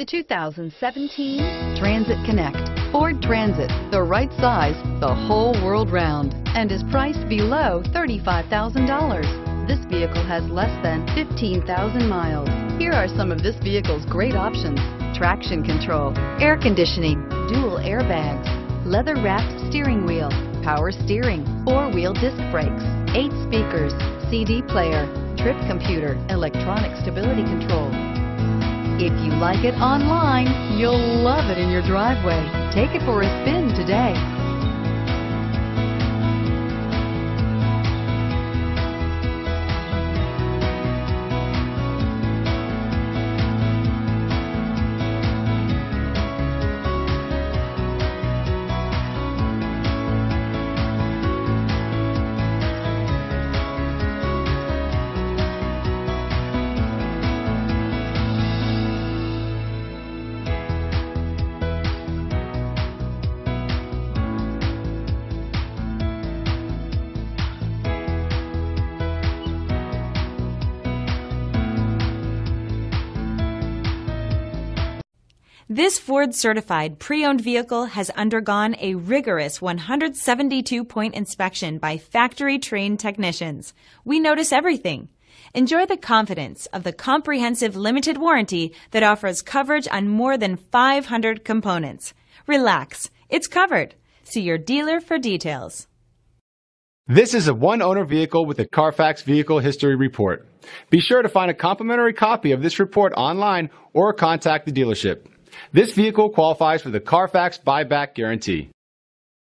2017 Transit Connect. Ford Transit, the right size the whole world round, and is priced below $35,000. This vehicle has less than 15,000 miles. Here are some of this vehicle's great options: traction control, air conditioning, dual airbags, leather-wrapped steering wheel, power steering, four-wheel disc brakes, 8 speakers, CD player, trip computer, electronic stability control. If you like it online, you'll love it in your driveway. Take it for a spin today. This Ford-certified pre-owned vehicle has undergone a rigorous 172-point inspection by factory-trained technicians. We notice everything. Enjoy the confidence of the comprehensive limited warranty that offers coverage on more than 500 components. Relax, it's covered. See your dealer for details. This is a one-owner vehicle with a Carfax Vehicle History Report. Be sure to find a complimentary copy of this report online or contact the dealership. This vehicle qualifies for the Carfax Buyback Guarantee.